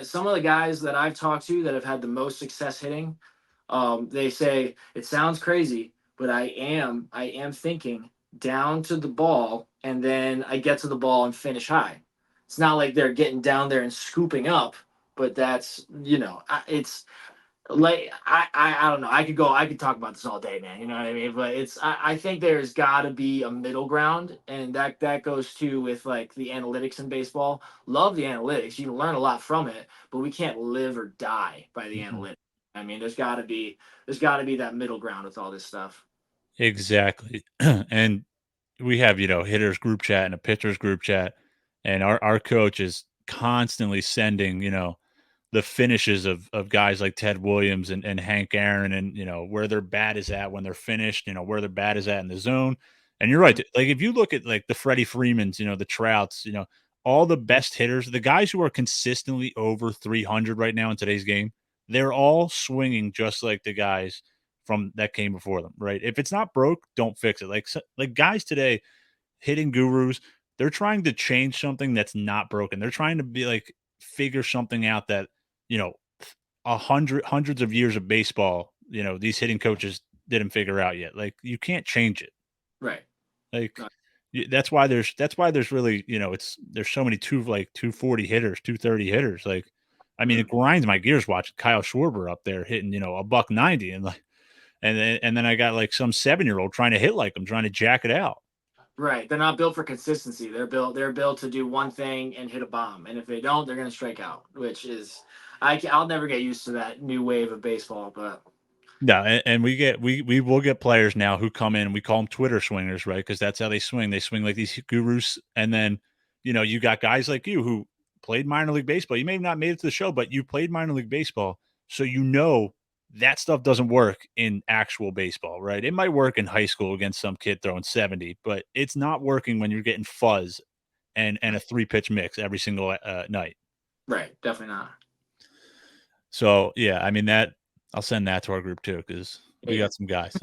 Some of the guys that I've talked to that have had the most success hitting, they say it sounds crazy, but I am thinking down to the ball, and then I get to the ball and finish high. It's not like they're getting down there and scooping up, but that's it's like I don't know. I could talk about this all day, man. You know what I mean? But I think there's got to be a middle ground, and that goes too with like the analytics in baseball. Love the analytics. You can learn a lot from it, but we can't live or die by the Mhm. analytics. I mean, there's got to be that middle ground with all this stuff. Exactly. And we have, hitters group chat and a pitchers group chat, and our coach is constantly sending, the finishes of guys like Ted Williams and Hank Aaron, and where their bat is at when they're finished, where their bat is at in the zone. And you're right. Mhm. Like if you look at like the Freddie Freemans, the Trouts, all the best hitters, the guys who are consistently over 300 right now in today's game, they're all swinging just like the guys from that came before them, right? If it's not broke, don't fix it. Like guys today, hitting gurus, they're trying to change something that's not broken. They're trying to be like figure something out that, you know, hundreds of years of baseball, these hitting coaches didn't figure out yet. Like you can't change it. Right. Like Uh, that's why there's really, there's so many 240 hitters, 230 hitters. Like, I mean, it mhm. grinds my gears watching Kyle Schwarber up there hitting, a buck 90, and like, and then I got like some 7-year-old trying to hit like him, trying to jack it out. Right. They're not built for consistency. They're built to do one thing and hit a bomb. And if they don't, they're going to strike out, which is I'll never get used to that new wave of baseball, but No, and we will get players now who come in. We call them Twitter swingers, right? Because that's how they swing. They swing like these gurus, and then you got guys like you who played minor league baseball. You may have not made it to the show, but you played minor league baseball, so that stuff doesn't work in actual baseball, right? It might work in high school against some kid throwing 70, but it's not working when you're getting fuzz and a 3 pitch mix every single night. right, definitely not. So yeah, I mean that I'll send that to our group too because we Yeah. got some guys.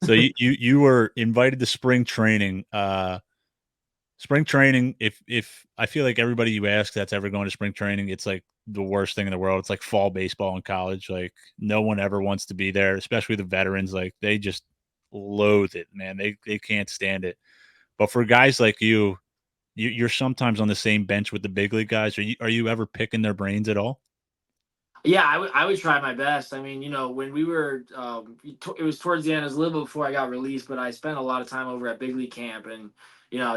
So you were invited to spring training. Spring training. If I feel like everybody you ask that's ever going to spring training, it's like the worst thing in the world. It's like fall baseball in college. Like no one ever wants to be there, especially the veterans. Like they just loathe it, man. They can't stand it. But for guys like you're sometimes on the same bench with the big league guys. Are you ever picking their brains at all? Yeah, I would try my best. I mean, when we were, it was towards the end. It was a little bit before I got released, but I spent a lot of time over at Big League Camp, and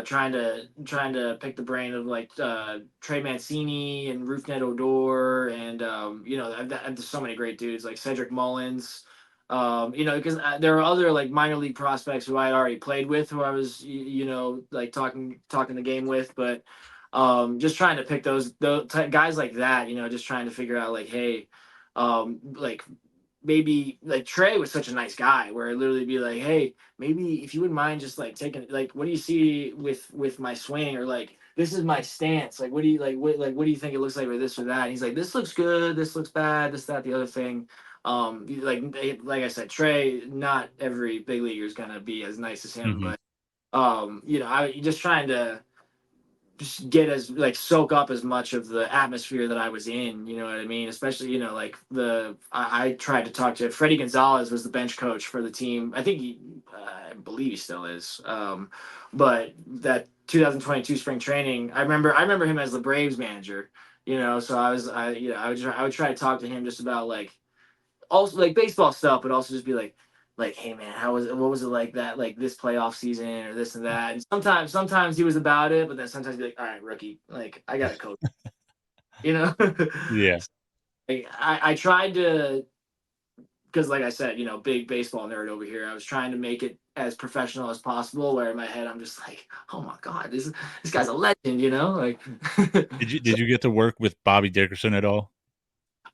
trying to pick the brain of like Trey Mancini and Rufnet Odor, and there's so many great dudes like Cedric Mullins. Because there are other like minor league prospects who I had already played with, who I was like talking the game with, but just trying to pick those guys like that, just trying to figure out like, hey, like maybe like Trey was such a nice guy where I literally be like, hey, maybe if you wouldn't mind just like taking like, what do you see with my swing, or like this is my stance, like what do you what do you think it looks like, or this or that, and he's like, this looks good, this looks bad, this, that, the other thing. Like I said, Trey, not every big leaguer is gonna be as nice as him, Mhm. but I just trying to just get as like soak up as much of the atmosphere that I was in. You know what I mean? Especially like I tried to talk to Freddie Gonzalez, was the bench coach for the team. I think I believe he still is. But that 2022 spring training, I remember him as the Braves manager. So I would try to talk to him just about like also like baseball stuff, but also just be like, hey man, what was it like that, like this playoff season or this and that. And sometimes he was about it, but then sometimes he'd be like, all right, rookie, like I gotta coach. You know, Yeah. I tried to, because like I said, big baseball nerd over here. I was trying to make it as professional as possible. Where in my head, I'm just like, oh my god, this guy's a legend. Like so, Did you get to work with Bobby Dickerson at all?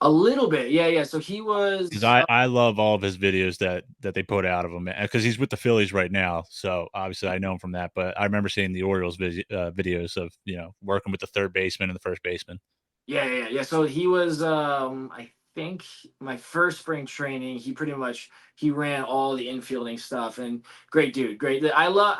a little bit, yeah, yeah. So he Because was, I love all of his videos that they put out of him, because he's with the Phillies right now, so obviously I know him from that, but I remember seeing the Orioles videos of, working with the third baseman and the first baseman. yeah, yeah, yeah. So he was, I think my first spring training, he pretty much he ran all the infielding stuff, and great dude, great. I love,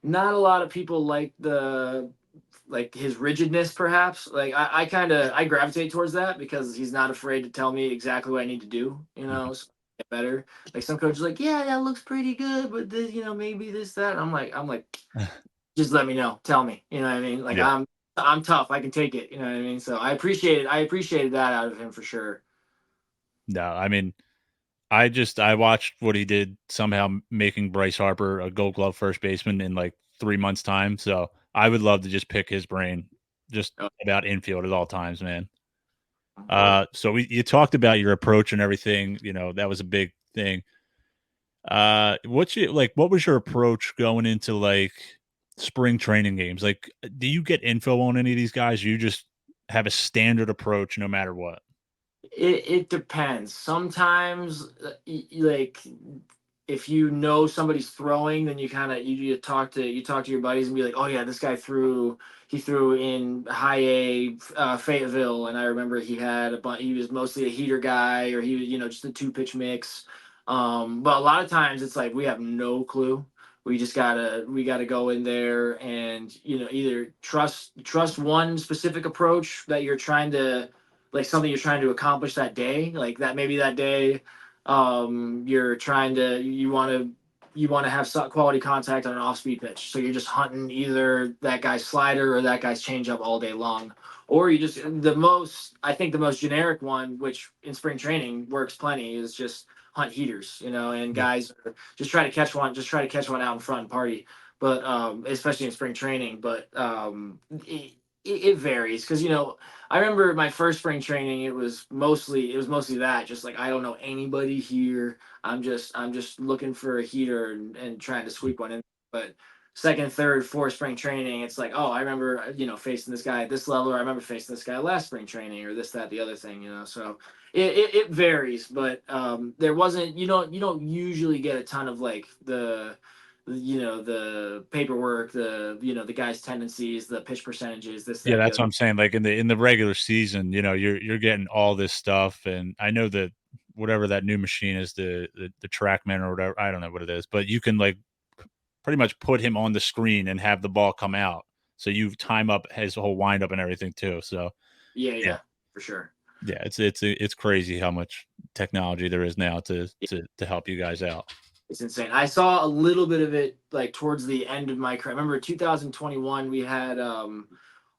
not a lot of people like his rigidness, perhaps. Like I kind of I gravitate towards that because he's not afraid to tell me exactly what I need to do, Mhm. so I get better. Like some coaches like, yeah, that looks pretty good, but this, maybe this, that. I'm like, just let me know, tell me, you know what I mean? Like Yeah. I'm tough, I can take it, you know what I mean? So I appreciated that out of him for sure. No, I mean, I watched what he did somehow making Bryce Harper a Gold Glove first baseman in, like, 3 months' time, so I would love to just pick his brain just Oh, about infield at all times, man. well, So you talked about your approach and everything, that was a big thing. What was your approach going into, like, spring training games? Like, do you get info on any of these guys? You just have a standard approach no matter what? it depends. Sometimes, like if you know somebody's throwing, then you kind of you talk to your buddies and be like, oh yeah, this guy he threw in high A, Fayetteville, and I remember he had a bunch. He was mostly a heater guy, or he was just a two pitch mix. But a lot of times it's like we have no clue. We gotta go in there and either trust one specific approach that you're trying to, like, something you're trying to accomplish that day, like that maybe that day, you're trying to you want to have quality contact on an off speed pitch, so you're just hunting either that guy's slider or that guy's changeup all day long. Or you just the most generic one, which in spring training works plenty, is just hunt heaters, and Yeah. guys are just try to catch one out in front and party. But especially in spring training, but it varies because I remember my first spring training. It was mostly that, just like, I don't know anybody here. I'm just looking for a heater and trying to sweep one in. But second, third, fourth spring training, it's like, oh, I remember facing this guy at this level. Or I remember facing this guy last spring training, or this, that, the other thing. So it varies, but there wasn't you don't usually get a ton of like the paperwork, the guy's tendencies, the pitch percentages, this, Yeah, that, the that's other. what I'm saying, like, in the regular season, you're getting all this stuff, and I know that whatever that new machine is, the TrackMan or whatever, I don't know what it is, but you can, like, p pretty much put him on the screen and have the ball come out, so you time up his whole windup and everything too, so, Yeah, yeah. yeah, for sure. Yeah, it's crazy how much technology there is now to help you guys out. It's insane. I saw a little bit of it like towards the end of my career. I remember 2021 we had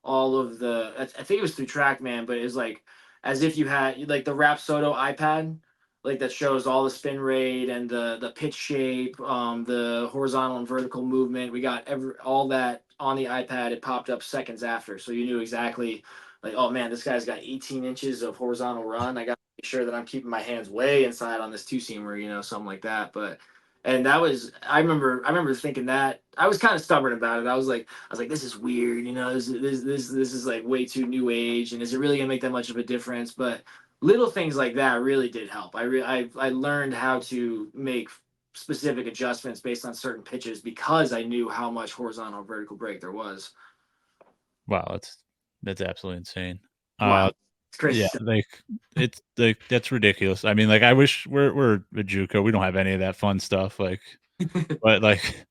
all of I think it was through TrackMan, but it was like as if you had like the Rapsodo iPad, like that shows all the spin rate and the pitch shape, the horizontal and vertical movement. We got all that on the iPad. It popped up seconds after, so you knew exactly, like, oh man, this guy's got 18 inches of horizontal run. I got to make sure that I'm keeping my hands way inside on this two seamer, something like that. But and that was I remember thinking that I was kind of stubborn about it. I was like, this is weird, this is like way too new age, and is it really gonna make that much of a difference? But little things like that really did help. I learned how to make specific adjustments based on certain pitches because I knew how much horizontal and vertical break there was. Wow, that's absolutely insane. Wow, Uh, it's crazy yeah, stuff. like, it's like, that's ridiculous. I mean, like, I wish we're a JUCO, we don't have any of that fun stuff, like, but, like,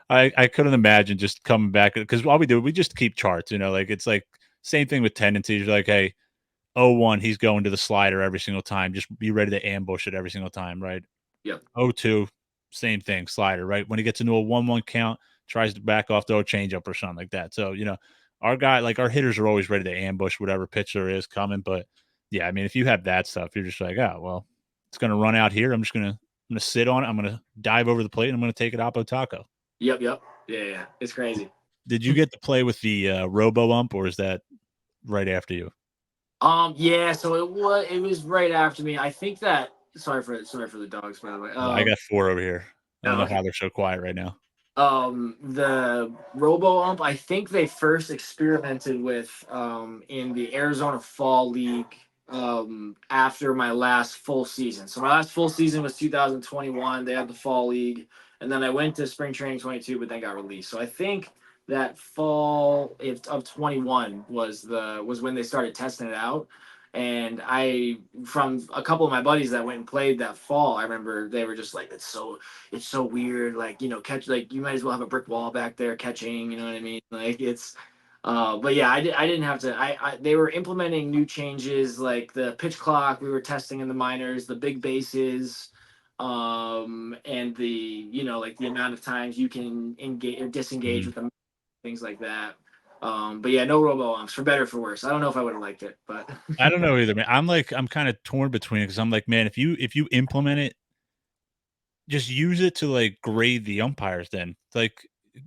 I couldn't imagine just coming back because all we do, we just keep charts, like, it's like, same thing with tendencies, you're like, "Hey, 0-1, he's going to the slider every single time, just be ready to ambush it every single time," right? Yep. 0-2, same thing, slider, right? When he gets into a 1-1 count, tries to back off, throw a changeup or something like that. So, our hitters are always ready to ambush whatever pitch there is coming. But yeah, I mean, if you have that stuff, you're just like, oh, well, it's going to run out here. I'm gonna sit on it. I'm gonna dive over the plate and I'm gonna take it oppo taco. Yep. Yep. Yeah. Yeah. It's crazy. Did you get to play with the robo ump, or is that right after you? Yeah, so it was right after me. I think that sorry for the dogs, by the way. I got 4 over here. I don't know Okay. how they're so quiet right now. The robo ump, I think they first experimented with in the Arizona Fall League after my last full season. So my last full season was 2021. They had the fall league, and then I went to spring training 22, but then got released. So I think that of 21 was when they started testing it out. And I, from a couple of my buddies that went and played that fall, I remember they were just like, it's so weird. Like, catch, like, you might as well have a brick wall back there catching. You know what I mean? Like, but yeah, I didn't have to. They were implementing new changes like the pitch clock. We were testing in the minors, the big bases, and like the amount of times you can engage or disengage Mhm. with them, things like that. But yeah, no robo umps for better or for worse. I don't know if I would have liked it, but I don't know either, man. I'm kinda torn between it because 'cause I'm like, "Man, if you implement it, just use it to, like, grade the umpires then." Like,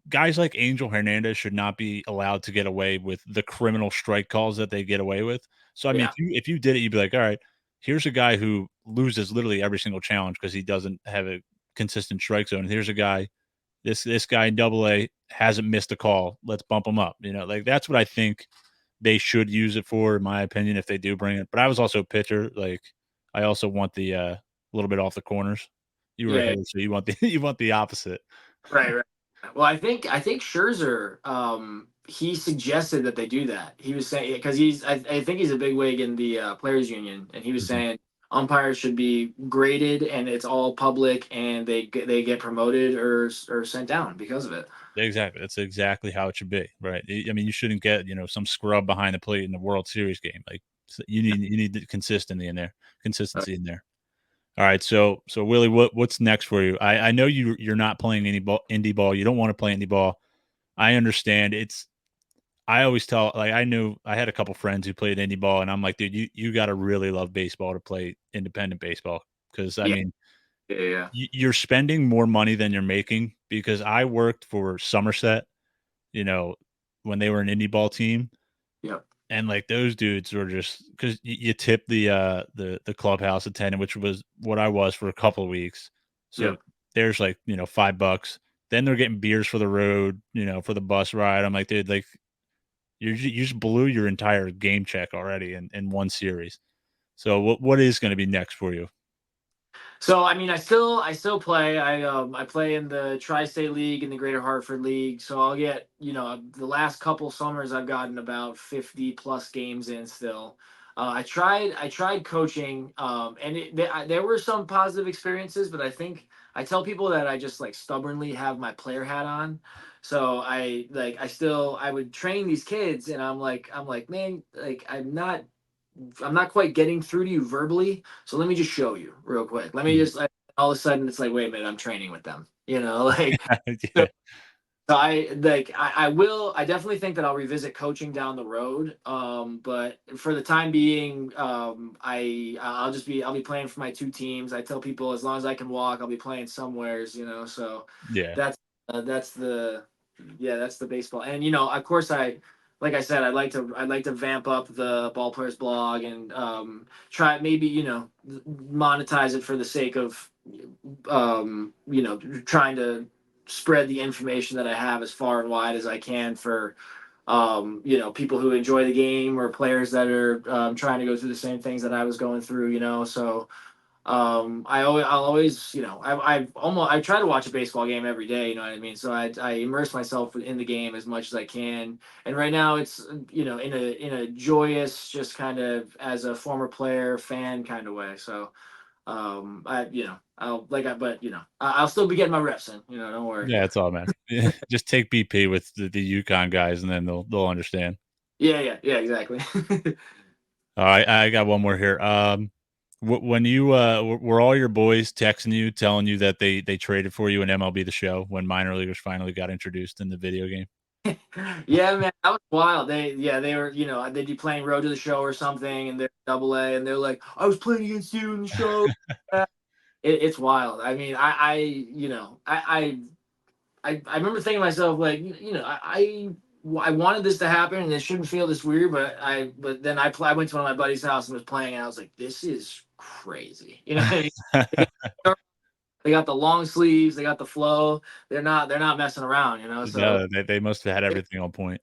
guys like Angel Hernandez should not be allowed to get away with the criminal strike calls that they get away with. So, I mean, yeah, if you did it, you'd be like, "Alright, here's a guy who loses literally every single challenge because he doesn't have a consistent strike zone. Here's a guy this guy in Double A hasn't missed a call. Let's bump him up." Like, that's what I think they should use it for, in my opinion, if they do bring it. But I was also a pitcher. Like, I also want the little bit off the corners. You were a yeah, hitter, so you want the you want the opposite. right, right. Well, I think Scherzer, he suggested that they do that. He was saying because I think he's a big wig in the players union, and he was Mhm. saying umpires should be graded and it's all public, and they get promoted or sent down because of it. Exactly. That's exactly how it should be, right? I mean, you shouldn't get some scrub behind the plate in the World Series game. Like, you need the Uh, consistency in there. All right, so Willie, what's next for you? I know you're not playing any indie ball. You don't want to play indie ball. I understand. I always tell, like, I knew I had a couple friends who played indie ball, and I'm like, dude, you got to really love baseball to play independent baseball because I yeah, mean, yeah, yeah, you're spending more money than you're making. Because I worked for Somerset, you know, when they were an indie ball team, yeah, and like those dudes were just because you tip the clubhouse attendant, which was what I was for a couple of weeks. yeah. So there's like $5. Then they're getting beers for the road, for the bus ride. I'm like, dude, like you just blew your entire game check already in one series. So what is going to be next for you? So I mean, I still play. I play in the Tri-State League and the Greater Hartford League. So I'll get the last couple summers I've gotten about 50 plus games in still. I tried coaching, and there were some positive experiences, but I think I tell people that I just like stubbornly have my player hat on. So I would train these kids, and I'm like, man, like I'm not quite getting through to you verbally, so let me just show you real quick. Let me Mhm. just like, all of a sudden it's like, wait a minute, I'm training with them. Like so, Yeah, I definitely think that I'll revisit coaching down the road. But for the time being, I'll be playing for my two teams. I tell people as long as I can walk, I'll be playing somewheres. So yeah, that's the yeah, that's the baseball. And of course like I said, I'd like to vamp up the ball players blog and try maybe monetize it for the sake of trying to spread the information that I have as far and wide as I can for people who enjoy the game or players that are trying to go through the same things that I was going through. So I'll always, I try to watch a baseball game every day. You know what I mean? So I immerse myself in the game as much as I can. And right now it's, in a joyous, just kind of as a former player, fan kind of way. So, I'll still be getting my reps in. Don't worry. yeah. It's all, man. Yeah, just take BP with the UConn guys, and then they'll understand. Yeah, yeah, yeah, exactly. All right, I got one more here. When you were all your boys texting you, telling you that they traded for you in MLB The Show when minor leaguers finally got introduced in the video game? Yeah, man, that was wild. They were, they'd be playing Road to the Show or something, and they're Double A, and they're like, "I was playing against you in the show." It's wild. I mean, I remember thinking to myself, like, I wanted this to happen, and it shouldn't feel this weird. But then I went to one of my buddy's house and was playing, and I was like, this is crazy. You know what I mean? They got, they got the long sleeves, they got the flow. They're not messing around. So No, they must have had everything on point.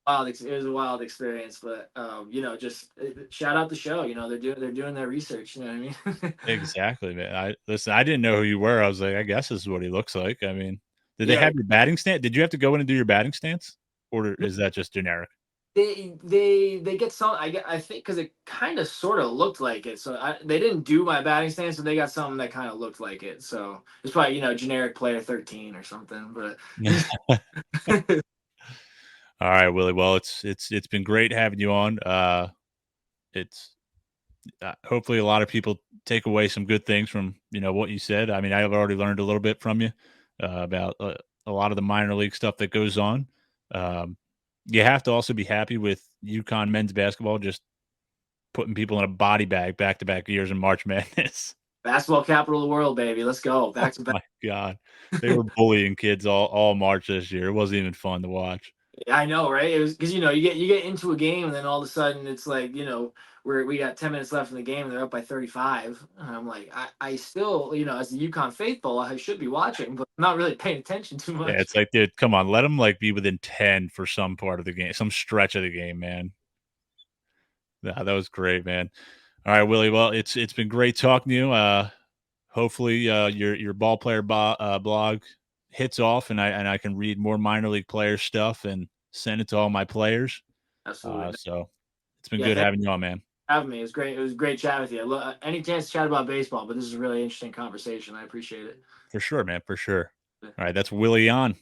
it was a wild experience. But just shout out the show. They're doing their research. You know what I mean? Exactly, man. I didn't know who you were. I was like, I guess this is what he looks like. I mean, did they Yeah, have your batting stance? Did you have to go in and do your batting stance, or is that just generic? they get some. I think because it kind of sort of looked like it. So they didn't do my batting stance, but they got something that kind of looked like it. So it's probably generic player 13 or something. But All right, Willie. Well, it's been great having you on. It's hopefully a lot of people take away some good things from what you said. I mean, I've already learned a little bit from you about a lot of the minor league stuff that goes on. Um, you have to also be happy with UConn men's basketball just putting people in a body bag back to back years in March Madness. basketball capital of the world, baby. Let's go Oh back to back. my god, they were bullying kids all March this year. It wasn't even fun to watch. I know, right? It was because you get into a game, and then all of a sudden it's like we got 10 minutes left in the game, and they're up by 35. And I'm like, I still as the UConn faithful, I should be watching, but I'm not really paying attention too Yeah, much. it's like, dude, come on, let them like be within 10 for some part of the game, some stretch of the game, man. Yeah, that was great, man. All right, Willie. Well, it's been great talking to you. Hopefully, your ball player blog hits off, and I can read more minor league player stuff and send it to all my players. Absolutely. So it's been Yeah, good thanks having you on, man. for having me. It was great. It was great chatting with you. Any chance to chat about baseball, but this is a really interesting conversation. I appreciate it. For sure, man. For sure. All right, that's Willy Yahn.